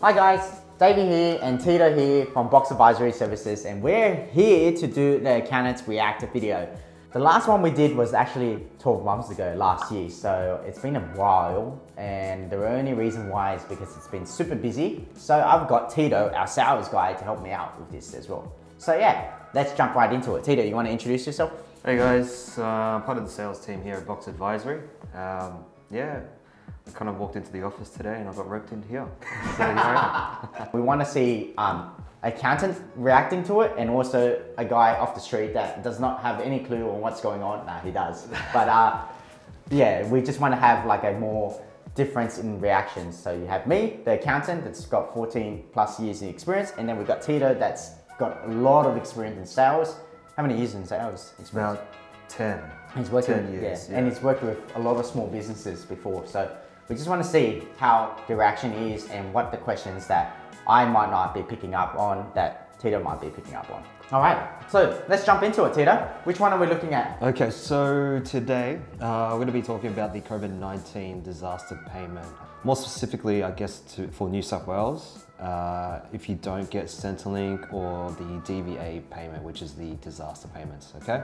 Hi guys, Davie here and Tito here from Box Advisory Services, and we're here to do the Accountants React video. The last one we did was actually 12 months ago, last year, so it's been a while, and the only reason why is because it's been super busy. So I've got Tito, our sales guy, to help me out with this as well. So yeah, let's jump right into it. Tito, you want to introduce yourself? Hey guys, I'm part of the sales team here at Box Advisory. Yeah, I kind of walked into the office today and I got roped into here. So here I am. We want to see accountant reacting to it, and also a guy off the street that does not have any clue on what's going on. Nah, he does. But yeah, we just want to have like a more difference in reactions. So you have me, the accountant that's got 14 plus years in experience, and then we've got Tito that's got a lot of experience in sales. How many years in sales experience? About 10. He's worked 10 years. Yeah. And he's worked with a lot of small businesses before. So we just want to see how the reaction is and what the questions that I might not be picking up on that Tito might be picking up on. All right, so let's jump into it, Tito. Which one are we looking at? Okay, so today we're going to be talking about the COVID-19 disaster payment. More specifically, I guess, for New South Wales, if you don't get Centrelink or the DVA payment, which is the disaster payments, okay?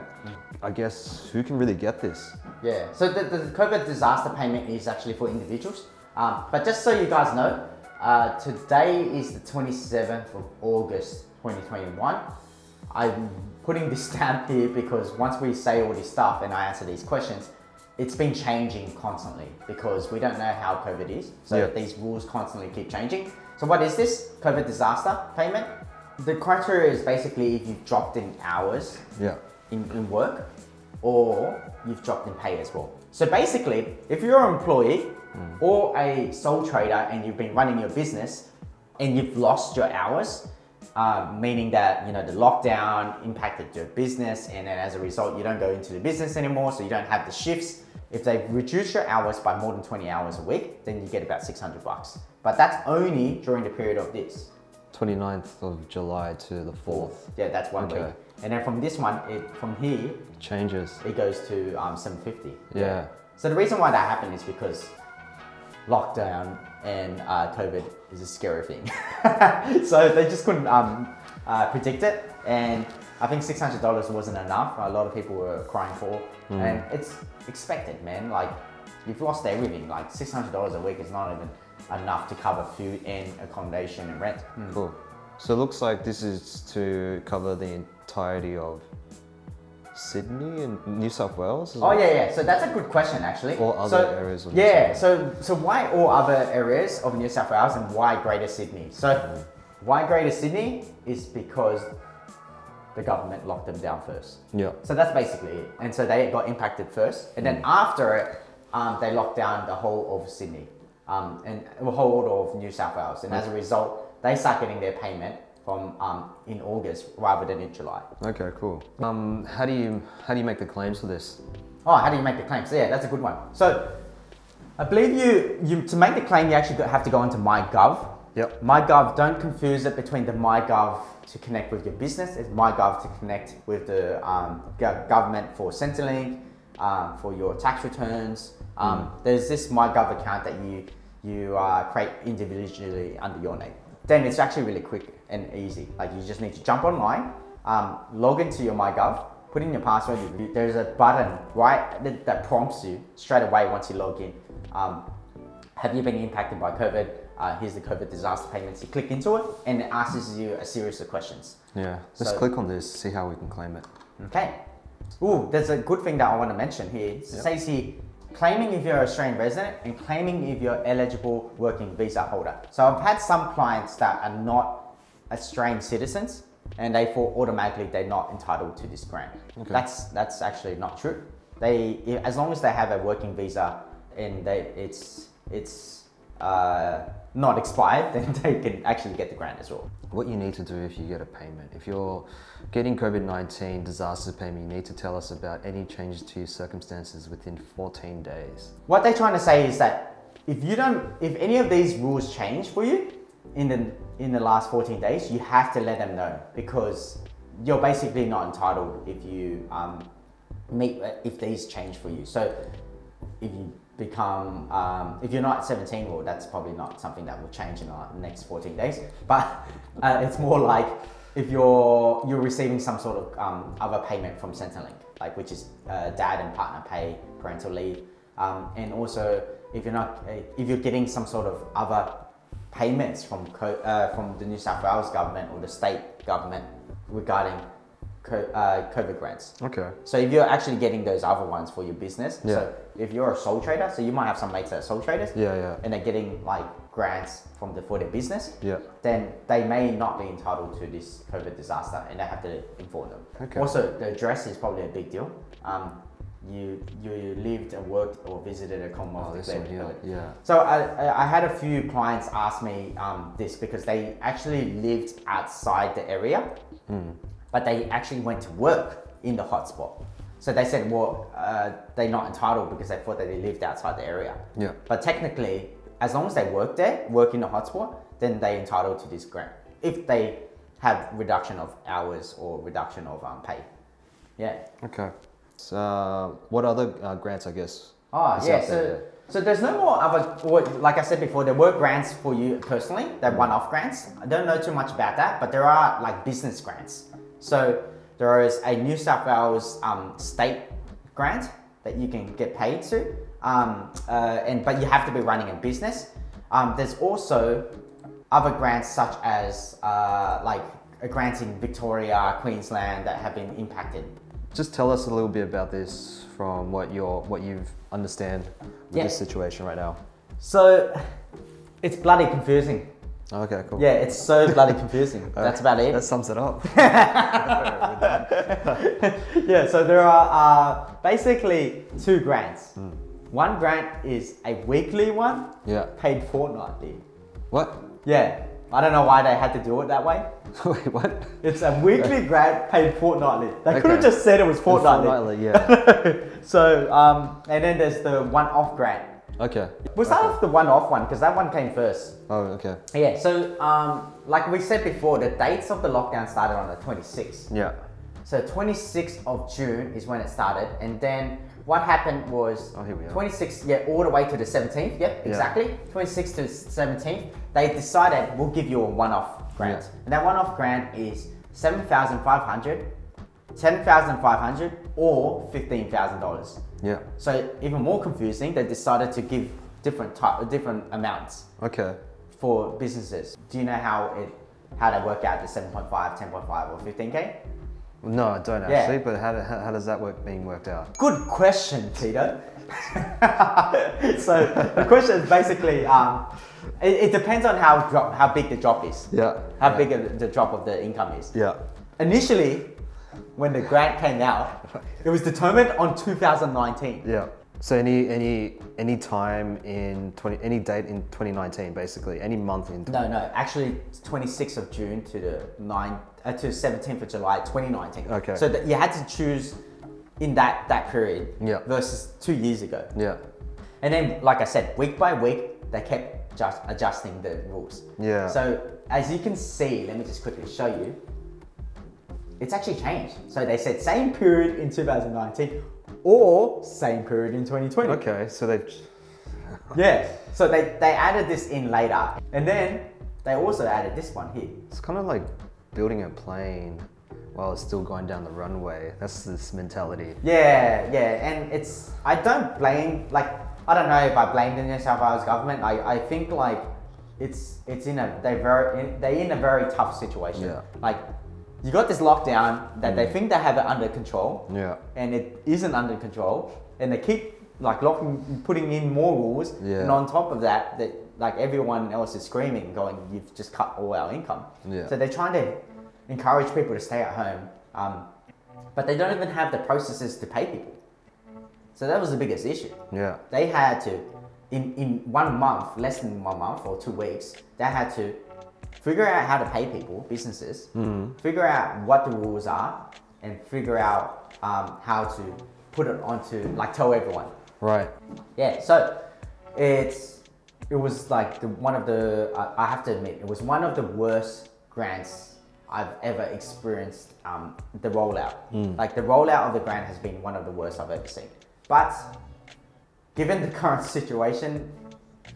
I guess, who can really get this? Yeah, so the COVID disaster payment is actually for individuals. But just so you guys know, today is the 27th of August 2021. I'm putting this stamp here because once we say all this stuff and I answer these questions, it's been changing constantly because we don't know how COVID is. So these rules constantly keep changing. So what is this COVID disaster payment? The criteria is basically if you've dropped in hours in work, or you've dropped in pay as well. So basically, if you're an employee or a sole trader and you've been running your business and you've lost your hours, meaning that the lockdown impacted your business, and then as a result you don't go into the business anymore, so you don't have the shifts. If they reduce your hours by more than 20 hours a week, then you get about 600 bucks. But that's only during the period of this. 29th of July to the 4th. Yeah, that's 1 week. And then from this one, from here, changes. It goes to 750. Yeah. So the reason why that happened is because lockdown and COVID is a scary thing. So they just couldn't predict it, and I think $600 wasn't enough. A lot of people were crying for, and it's expected, man. Like, you've lost everything. Like $600 a week is not even enough to cover food and accommodation and rent. Cool. So it looks like this is to cover the entirety of Sydney and New South Wales? Oh yeah. So that's a good question actually. Or other areas of New South Wales. So why all other areas of New South Wales and why Greater Sydney? So why Greater Sydney is because the government locked them down first. Yeah. So that's basically it. And so they got impacted first, and then after it, they locked down the whole of Sydney and the whole of New South Wales. And as a result, they start getting their payment from in August rather than in July. Okay, cool. How do you make the claims for this? Oh, how do you make the claims? So yeah, that's a good one. So I believe you to make the claim, you actually have to go into MyGov. Yep. MyGov, don't confuse it between the MyGov to connect with your business. It's MyGov to connect with the government for Centrelink, for your tax returns. There's this MyGov account that you create individually under your name. Then it's actually really quick and easy. Like, you just need to jump online, log into your MyGov, put in your password. There's a button that prompts you straight away once you log in. Have you been impacted by COVID? Here's the COVID disaster payments. You click into it and it asks you a series of questions. Yeah, let's click on this, see how we can claim it. Okay. Ooh, there's a good thing that I want to mention here. It says here, claiming if you're an Australian resident and claiming if you're eligible working visa holder. So I've had some clients that are not Australian citizens and they thought automatically they're not entitled to this grant. Okay. That's actually not true. As long as they have a working visa and it's not expired, then they can actually get the grant as well. What you need to do if you get a payment, if you're getting COVID-19 disaster payment, you need to tell us about any changes to your circumstances within 14 days. What they're trying to say is that if any of these rules change for you in the last 14 days, you have to let them know, because you're basically not entitled if you if these change for you. So if you become, if you're not 17, well, that's probably not something that will change in the next 14 days. But it's more like if you're receiving some sort of other payment from Centrelink, like which is dad and partner pay, parental leave, and also if you're getting some sort of other payments from the New South Wales government or the state government regarding COVID grants. Okay. So if you're actually getting those other ones for your business, Yeah. so if you're a sole trader, so you might have some mates that are sole traders, Yeah. and they're getting like grants for their business, Yeah. then they may not be entitled to this COVID disaster, and they have to inform them. Okay. Also, the address is probably a big deal. You lived and worked or visited a Commonwealth declared COVID. Yeah. So I had a few clients ask me this because they actually lived outside the area, but they actually went to work in the hotspot. So they said, well, they're not entitled because they thought that they lived outside the area. Yeah. But technically, as long as they work in the hotspot, then they're entitled to this grant if they have reduction of hours or reduction of pay. Yeah. Okay. So, what other grants, I guess? Oh, is yeah. out there? So there's no more other, like I said before, there were grants for you personally, they're one-off grants. I don't know too much about that, but there are like business grants. So there is a New South Wales state grant that you can get paid to, but you have to be running a business. There's also other grants such as like a grant in Victoria, Queensland that have been impacted. Just tell us a little bit about this from what you've understand with this situation right now. So it's bloody confusing. Okay, cool. Yeah, it's so bloody confusing. That's about it. That sums it up. Yeah, so there are basically two grants. One grant is a weekly one, Yeah. paid fortnightly. What? Yeah, I don't know why they had to do it that way. Wait, what? It's a weekly grant paid fortnightly. They could have Okay. just said it was fortnightly. Fortnightly, yeah. So, and then there's the one-off grant. Okay. We'll start off the one-off one because that one came first. Oh, okay. Yeah, so like we said before, the dates of the lockdown started on the 26th. Yeah. So 26th of June is when it started, and then what happened was Oh, here we are. 26th, yeah, all the way to the 17th. Yep, exactly. 26th to 17th, they decided we'll give you a one-off grant, Yeah. and that one-off grant is 7,500, 10,500, or $15,000. Yeah. So even more confusing, they decided to give different amounts Okay. for businesses. Do you know how they work out the 7.5, 10.5, or 15K? No, I don't Yeah. actually, but how does that being worked out? Good question, Tito. So the question is basically, it depends on how big the drop is. Yeah. How big the drop of the income is. Yeah. Initially, when the grant came out, it was determined on 2019. Yeah. So any time in any date in 2019, basically any month in. No, actually, it's 26th of June to the 17th of July, 2019. Okay. So that you had to choose in that period. Yeah. Versus 2 years ago. Yeah. And then, like I said, week by week, they kept just adjusting the rules. Yeah. So as you can see, let me just quickly show you. It's actually changed. So they said same period in 2019 or same period in 2020. Okay. So they've. Yeah. So they added this in later. And then they also added this one here. It's kind of like building a plane while it's still going down the runway. That's this mentality. Yeah. And I don't blame, I don't know if I blame the New South Wales government. I think like they're in a very tough situation. Yeah. Like you got this lockdown that they think they have it under control. Yeah. And it isn't under control, and they keep like putting in more rules. Yeah. And on top of that, like everyone else is screaming, going, "You've just cut all our income." Yeah. So they're trying to encourage people to stay at home, but they don't even have the processes to pay people. So that was the biggest issue. Yeah. They had to, in 1 month, less than 1 month or 2 weeks, they had to figure out how to pay people, businesses, figure out what the rules are, and figure out how to put it onto, tell everyone. Right. Yeah, so it was like I have to admit, it was one of the worst grants I've ever experienced, the rollout. Like the rollout of the grant has been one of the worst I've ever seen. But given the current situation,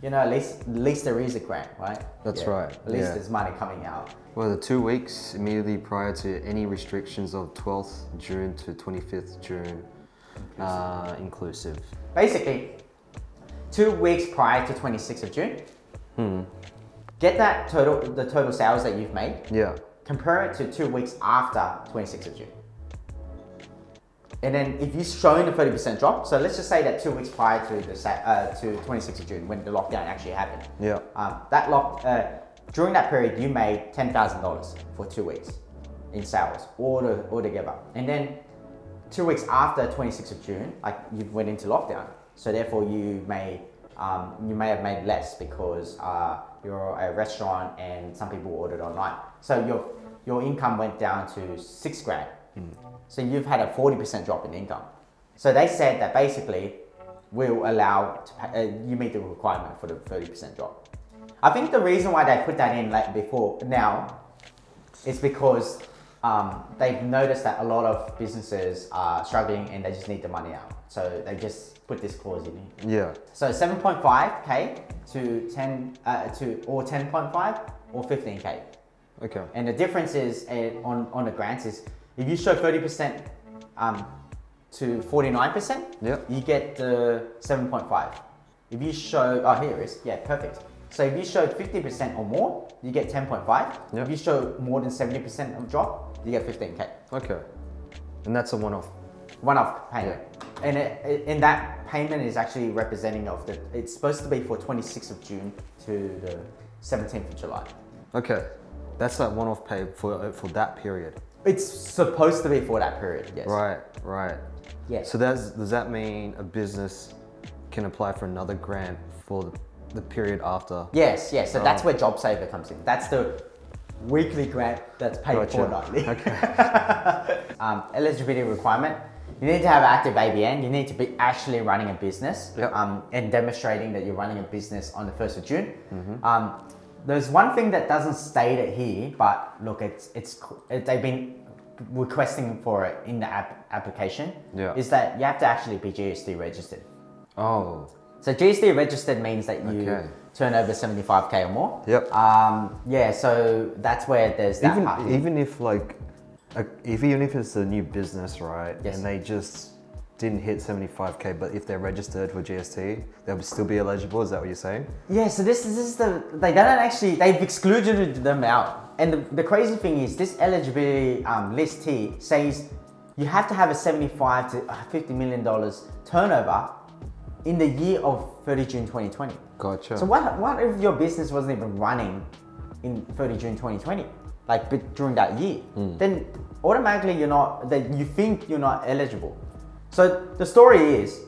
you know, at least there is a grant, right? That's right. At least there's money coming out. Well, the 2 weeks immediately prior to any restrictions of 12th June to 25th June, inclusive. Basically, 2 weeks prior to 26th of June, get the total sales that you've made. Yeah. Compare it to 2 weeks after 26th of June. And then if you're showing a 30% drop, so let's just say that 2 weeks prior to the to 26th of June, when the lockdown actually happened. Yeah. During that period, you made $10,000 for 2 weeks in sales altogether. And then 2 weeks after 26th of June, like you went into lockdown. So therefore you may have made less because you're a restaurant and some people ordered online. So your income went down to $6,000. So you've had a 40% drop in income. So they said that basically we'll allow you meet the requirement for the 30% drop. I think the reason why they put that in now is because they've noticed that a lot of businesses are struggling and they just need the money out. So they just put this clause in here. Yeah. So 7.5K to 10.5 or 15K. Okay. And the difference is on the grants is if you show 30% to 49%, yep, you get the 7.5. If you show, here it is, yeah, perfect. So if you show 50% or more, you get 10.5. Yep. If you show more than 70% of drop, you get 15K. Okay. And that's a one-off? One-off payment. Yeah. And that payment is actually representing it's supposed to be for 26th of June to the 17th of July. Okay. That's that one-off pay for that period? It's supposed to be for that period, yes. Right. Yeah. So does that mean a business can apply for another grant for the period after? Yes. So that's where JobSaver comes in. That's the weekly grant that's paid fortnightly. Okay. Eligibility requirement. You need to have active ABN. You need to be actually running a business, yep, and demonstrating that you're running a business on the 1st of June. There's one thing that doesn't state it here, but look, they've been requesting for it in the application. Yeah. Is that you have to actually be GST registered. Oh. So GST registered means that you turn over 75K or more. Yep. Yeah. So that's where there's that part. Even if even if it's a new business, right? Yes. And they just didn't hit 75K, but if they're registered for GST, they'll still be eligible. Is that what you're saying? Yeah. So they've excluded them out. And the crazy thing is this eligibility list here says you have to have a $75 to $50 million turnover in the year of 30 June 2020. Gotcha. So what if your business wasn't even running in 30 June 2020, during that year? Then automatically you think you're not eligible. So the story is,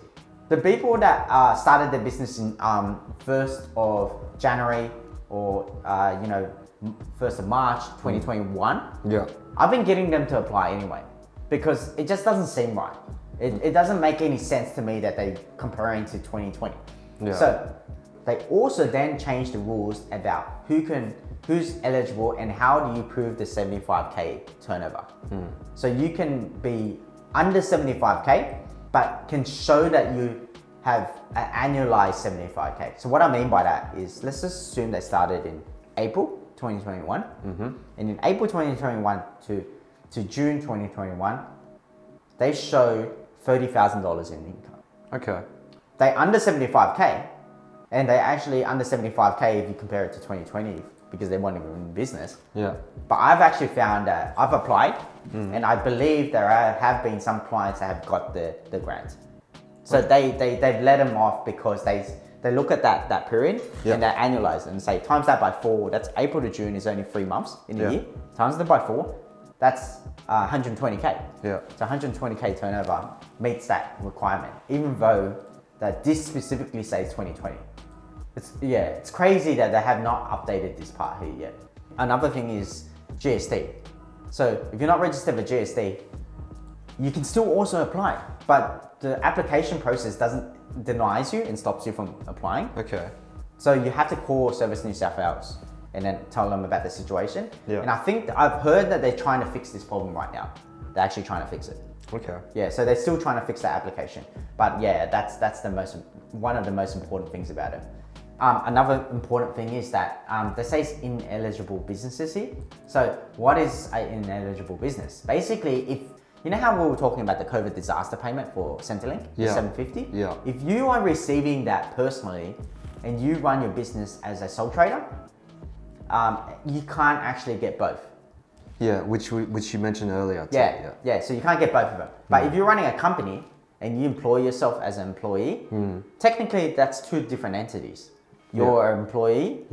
the people that started their business in 1st of January or 1st of March 2021, yeah, I've been getting them to apply anyway, because it just doesn't seem right. It doesn't make any sense to me that they're comparing to 2020. Yeah. So they also then changed the rules about who's eligible and how do you prove the 75K turnover. So you can be under 75K, but can show that you have an annualized 75K. So what I mean by that is, let's just assume they started in April 2021, and in April 2021 to June 2021, they show $30,000 in income. Okay. They under 75K, and they actually under 75K if you compare it to 2020, because they weren't even in business. Yeah. But I've actually found that I've applied, and I believe there have been some clients that have got the grant. So they've let them off because they look at that period, and they annualize it and say times that by 4. That's April to June is only 3 months in the year. Times that by 4, that's 120K. Yeah. So 120K turnover meets that requirement, even though that this specifically says 2020. It's crazy that they have not updated this part here yet. Another thing is GST. So if you're not registered for GST, you can still also apply, but the application process denies you and stops you from applying. Okay. So you have to call Service New South Wales and then tell them about the situation. Yeah. And I think I've heard that they're trying to fix this problem right now. They're actually trying to fix it. Okay. Yeah, so they're still trying to fix that application. But yeah, that's the most one of the most important things about it. Another important thing is that they say ineligible businesses here. So what is an ineligible business? Basically, if you know how we were talking about the COVID disaster payment for Centrelink, the 750? Yeah. If you are receiving that personally and you run your business as a sole trader, you can't actually get both. Yeah, which you mentioned earlier. Too. Yeah, so you can't get both of them. But if you're running a company and you employ yourself as an employee, technically that's two different entities. You're an employee,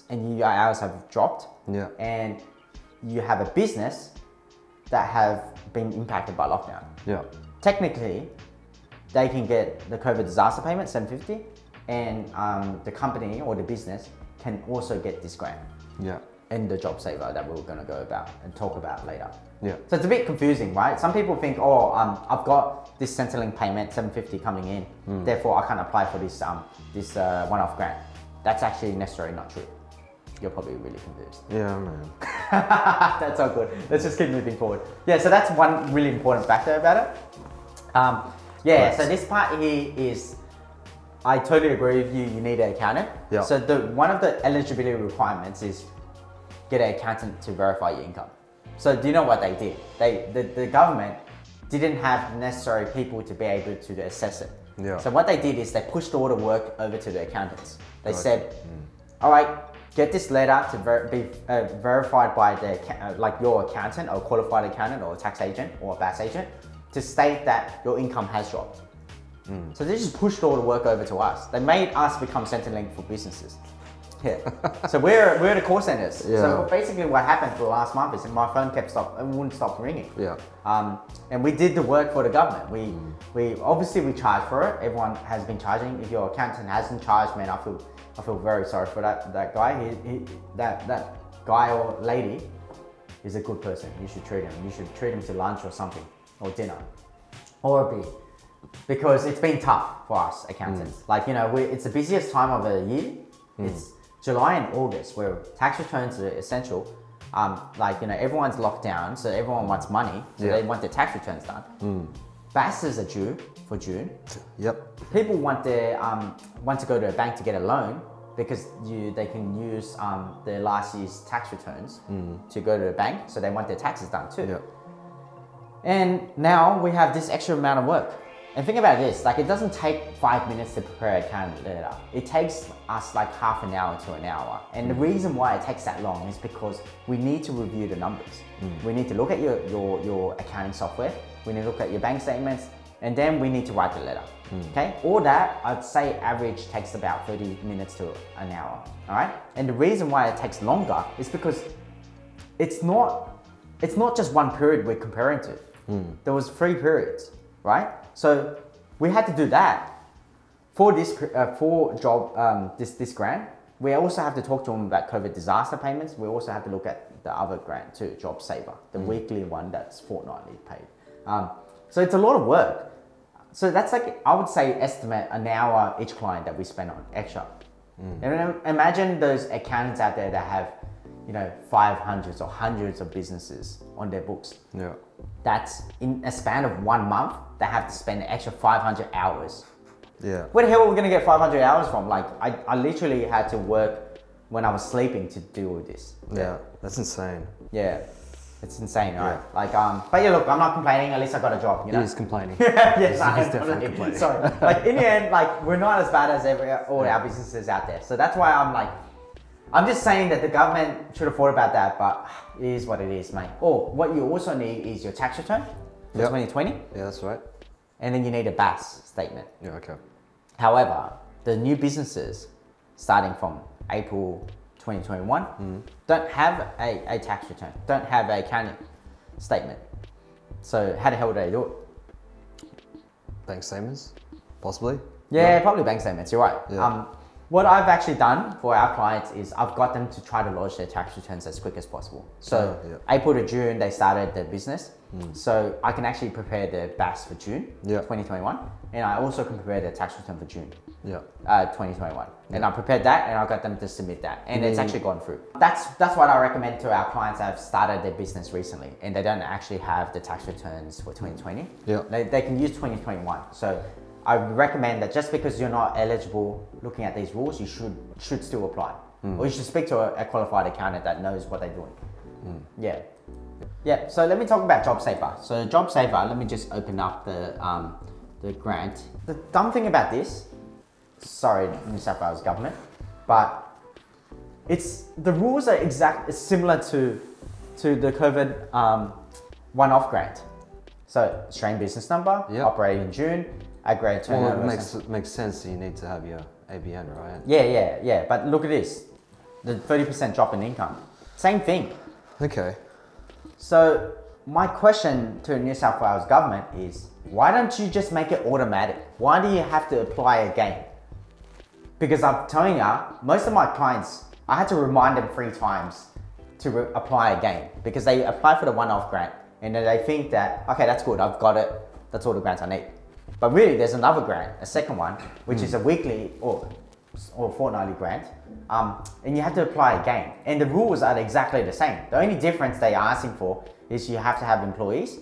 and your hours have dropped, and you have a business that have been impacted by lockdown. Technically, they can get the COVID disaster payment, 750, and the company or the business can also get this grant. And the JobSaver that we're going to go about and talk about later. So it's a bit confusing, right? Some people think, oh, I've got this Centrelink payment, 750 coming in, therefore I can't apply for this one-off grant. That's actually necessarily not true. You're probably really confused. Yeah, man. That's all good. Let's just keep moving forward. Yeah, so that's one really important factor about it. So this part here is, I totally agree with you, you need an accountant. So one of the eligibility requirements is get an accountant to verify your income. So do you know what they did? The government didn't have necessary people to be able to assess it. So what they did is they pushed all the work over to the accountants. They said, all right, get this letter to be verified by your accountant or qualified accountant or tax agent or a BAS agent to state that your income has dropped. So they just pushed all the work over to us. They made us become Centrelink for businesses. So we're the call centers. So basically what happened for the last month is my phone wouldn't stop ringing. And we did the work for the government. We obviously charge for it. Everyone has been charging. If your accountant hasn't charged, man, I feel very sorry for that guy. That guy or lady is a good person. You should treat him. You should treat him to lunch or something, or dinner, or a beer. Because it's been tough for us accountants. Like, you know, it's the busiest time of the year. It's July and August where tax returns are essential. Like, you know, everyone's locked down, so everyone wants money, so they want their tax returns done. BASs are due for June. People want to go to a bank to get a loan because they can use their last year's tax returns to go to a bank, so they want their taxes done too. And now we have this extra amount of work. And think about this, like it doesn't take 5 minutes to prepare a candidate letter. It takes us like half an hour to an hour. And the reason why it takes that long is because we need to review the numbers. We need to look at your accounting software. We need to look at your bank statements, and then we need to write the letter. Okay, all that I'd say average takes about 30 minutes to an hour. All right, and the reason why it takes longer is because it's not just one period we're comparing to. There was 3 periods, right? So we had to do that for this this grant. We also have to talk to them about COVID disaster payments. We also have to look at the other grant too, JobSaver, the weekly one that's fortnightly paid. So it's a lot of work. So that's like, I would say estimate an hour each client that we spend on extra. And imagine those accountants out there that have, you know, 500s or hundreds of businesses on their books. That's in a span of 1 month, they have to spend an extra 500 hours. Where the hell are we gonna get 500 hours from? Like, I literally had to work when I was sleeping to deal with this. That's insane. It's insane, right? Like, but yeah, look, I'm not complaining, at least I got a job, you know? He is complaining. Yes, he's definitely complaining. Sorry. Like, in the end, like, we're not as bad as all our businesses out there. So that's why I'm just saying that the government should have thought about that, but it is what it is, mate. Or what you also need is your tax return for 2020. Yeah, that's right. And then you need a BAS statement. Okay. However, the new businesses starting from April 2021 don't have a tax return, don't have a accounting statement. So how the hell do they do it? Bank statements, possibly? Yeah, probably bank statements, you're right. What I've actually done for our clients is I've got them to try to lodge their tax returns as quick as possible. So April to June, they started their business. So I can actually prepare the BAS for June 2021. And I also can prepare the tax return for June 2021. And I prepared that and I got them to submit that. And it's actually gone through. That's what I recommend to our clients that have started their business recently and they don't actually have the tax returns for 2020. They can use 2021. So I recommend that just because you're not eligible looking at these rules, you should still apply. Or you should speak to a qualified accountant that knows what they're doing. Yeah. Yeah, so let me talk about JobSaver. So JobSaver, let me just open up the grant. The dumb thing about this, sorry New South Wales government, but the rules are it's similar to the COVID one-off grant. So Australian business number, operating in June, aggregate turnover. Well, it makes sense. You need to have your ABN, right? Yeah. But look at this, the 30% drop in income. Same thing. Okay. So my question to the New South Wales government is, why don't you just make it automatic? Why do you have to apply again? Because I'm telling you, most of my clients, I had to remind them 3 times to apply again because they apply for the one-off grant and then they think that, okay, that's good, I've got it, that's all the grants I need. But really, there's another grant, a second one, which is a weekly or fortnightly grant, and you have to apply again. And the rules are exactly the same. The only difference they are asking for is you have to have employees,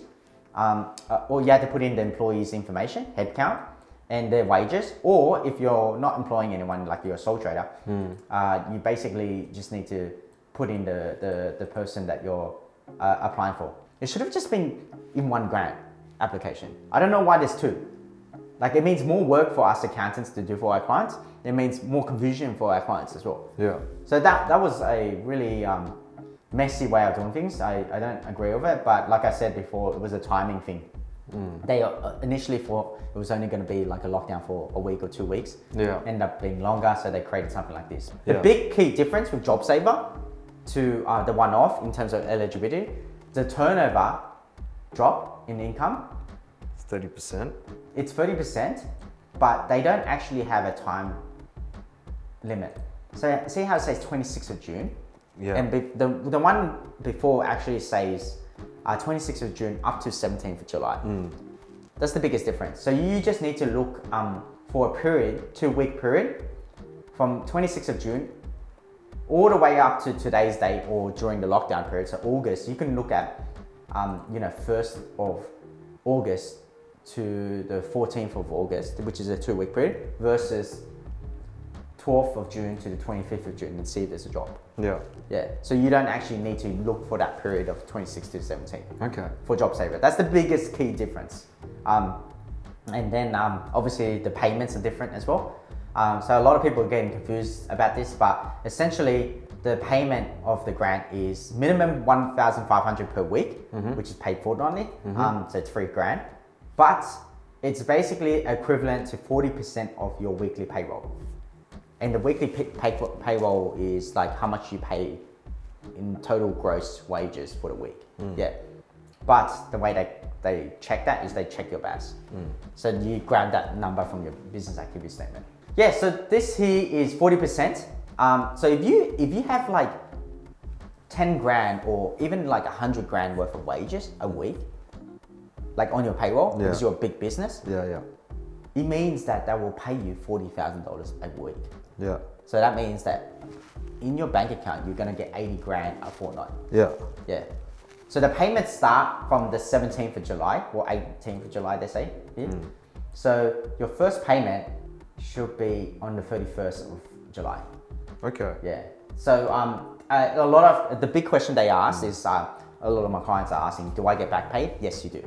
or you have to put in the employees' information, headcount, and their wages. Or if you're not employing anyone, like you're a sole trader, you basically just need to put in the person that you're applying for. It should have just been in one grant application. I don't know why there's 2. Like, it means more work for us accountants to do for our clients. It means more confusion for our clients as well. Yeah. So that was a really messy way of doing things. I don't agree with it, but like I said before, it was a timing thing. They initially thought it was only going to be like a lockdown for a week or 2 weeks. Yeah. Ended up being longer, so they created something like this. The big key difference with JobSaver to the one-off in terms of eligibility, the turnover drop in income. It's 30%. It's 30%, but they don't actually have a time limit. So see how it says 26th of June? Yeah. And the one before actually says 26th of June up to 17th of July. That's the biggest difference. So you just need to look for a period, 2-week period, from 26th of June all the way up to today's date or during the lockdown period. So August, you can look at 1st of August to the 14th of August, which is a 2-week period, versus 12th of June to the 25th of June, and see if there's a drop. Yeah. Yeah. So you don't actually need to look for that period of 26 to 17. Okay. For JobSaver. That's the biggest key difference. And then obviously the payments are different as well. So a lot of people are getting confused about this, but essentially the payment of the grant is minimum 1,500 per week, which is paid fortnightly. So it's $3,000, but it's basically equivalent to 40% of your weekly payroll. And the weekly payroll is like how much you pay in total gross wages for the week. Yeah. But the way they check that is they check your BAS. So you grab that number from your business activity statement. Yeah, so this here is 40%. So if you have like 10 grand or even like 100 grand worth of wages a week, like on your payroll, because you're a big business, it means that will pay you $40,000 a week. Yeah. So that means that in your bank account, you're gonna get 80 grand a fortnight. Yeah. Yeah. So the payments start from the 17th of July or 18th of July, they say here. So your first payment should be on the 31st of July. Okay. Yeah. So a lot of the big question they ask is a lot of my clients are asking, do I get back paid? Yes, you do.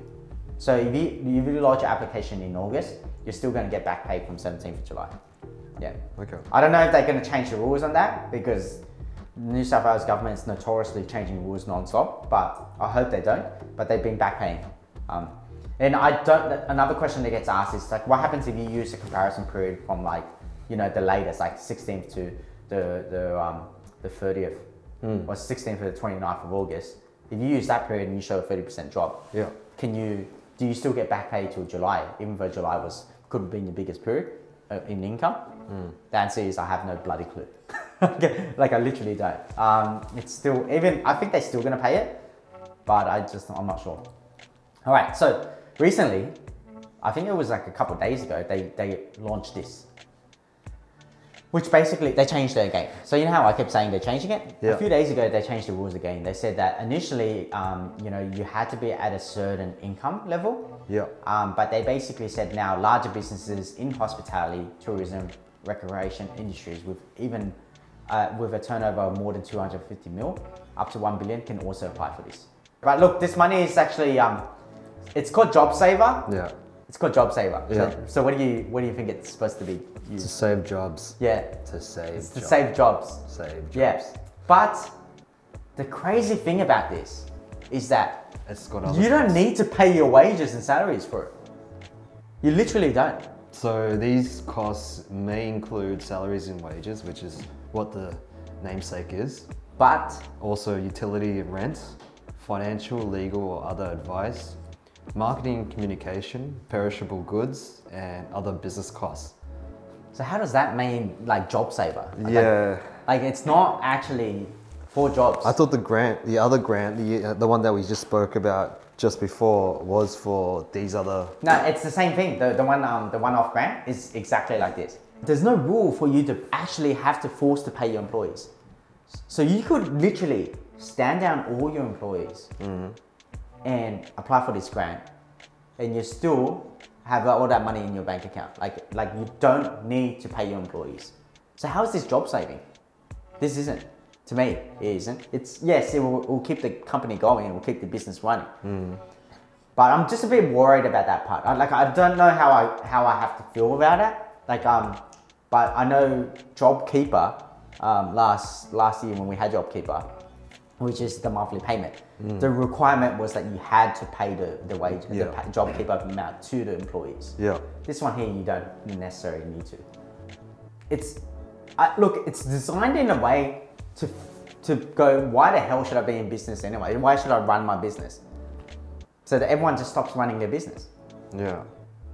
So if you lodge your application in August, you're still going to get back paid from 17th of July. Yeah. Okay. I don't know if they're going to change the rules on that because New South Wales government is notoriously changing rules non-stop, but I hope they don't. But they've been back paying. And another question that gets asked is like, what happens if you use a comparison period from like, the latest, like 16th to the 30th or 16th to the 29th of August? If you use that period and you show a 30% drop, do you still get back paid till July, even though July could have been your biggest period in income? The answer is I have no bloody clue. Like I literally don't. It's still, I think they're still gonna pay it, but I'm not sure. All right, so recently, I think it was like a couple of days ago, they launched this. Which basically, they changed their game. So you know how I kept saying they're changing it? Yeah. A few days ago, they changed the rules again. They said that initially, you know, you had to be at a certain income level. Yeah. But they basically said now larger businesses in hospitality, tourism, recreation industries with even with a turnover of more than 250 mil, up to 1 billion can also apply for this. But look, this money is actually, it's called JobSaver. Yeah. It's called JobSaver. Yeah. So what do you think it's supposed to be used? To save jobs. Yeah. To save It's to jobs. save jobs. Save jobs. Yeah. But the crazy thing about this is that It's got other you don't costs. need to pay your wages and salaries for it. You literally don't. So these costs may include salaries and wages, which is what the namesake is. But Also utility and rent, financial, legal or other advice, marketing, communication, perishable goods, and other business costs. so how does that mean like JobSaver? Yeah. Like it's not actually for jobs. I thought the other grant, the one that we just spoke about just before was for these other... No, it's the same thing. The one-off grant is exactly like this. There's no rule for you to actually have to force to pay your employees. So you could literally stand down all your employees and apply for this grant, and you still have all that money in your bank account. Like you don't need to pay your employees. So how is this job saving? This isn't. To me, it isn't. It's, yes, it will keep the company going, it will keep the business running. But I'm just a bit worried about that part. I don't know how I have to feel about it. But I know JobKeeper, last year when we had JobKeeper, which is the monthly payment, the requirement was that you had to pay the wage, the JobKeeper amount to the employees. Yeah. This one here, you don't necessarily need to. Look, it's designed in a way to go, why the hell should I be in business anyway? Why should I run my business? So that everyone just stops running their business. Yeah.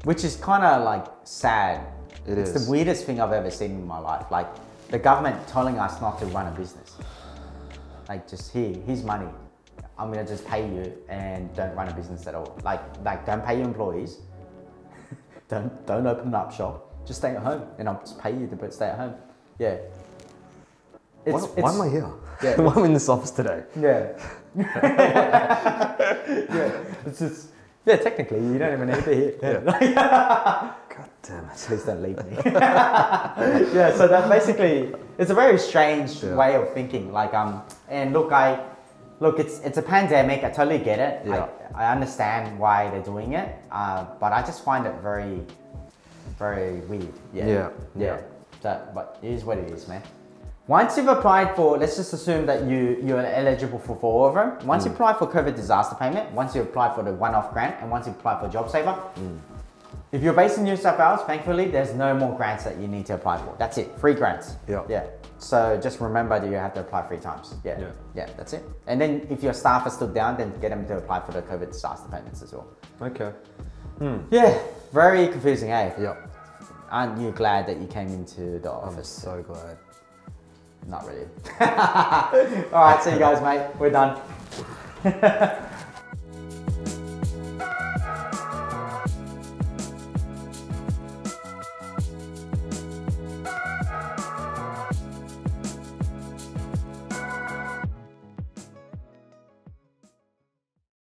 Which is kind of like sad. It's is. the weirdest thing I've ever seen in my life. Like the government telling us not to run a business. Like just here's money. I'm gonna just pay you and don't run a business at all. Like don't pay your employees. don't open up shop. Just stay at home and I'll just pay you to stay at home. Yeah. Why am I here? Yeah, Why am I in this office today? Yeah. Yeah. It's just, yeah, technically you don't even need to be here. Yeah. God damn it. Please don't leave me. Yeah, so that basically, it's a very strange way of thinking. And look, it's a pandemic. I totally get it. Yeah. I understand why they're doing it, but I just find it very, very weird. Yeah. But it is what it is, man. Once you've applied for, let's just assume that you're eligible for 4 of them. Once you apply for COVID disaster payment, once you apply for the one-off grant, and once you apply for JobSaver, if you're based in New South Wales, thankfully, there's no more grants that you need to apply for. That's it, free grants. Yeah. So just remember that you have to apply 3 times. Yeah, that's it. And then if your staff are still down, then get them to apply for the COVID disaster payments as well. Okay. Yeah, very confusing, eh? Yeah. Aren't you glad that you came into the office? I'm so glad. Not really. All right, see you guys, mate. We're done.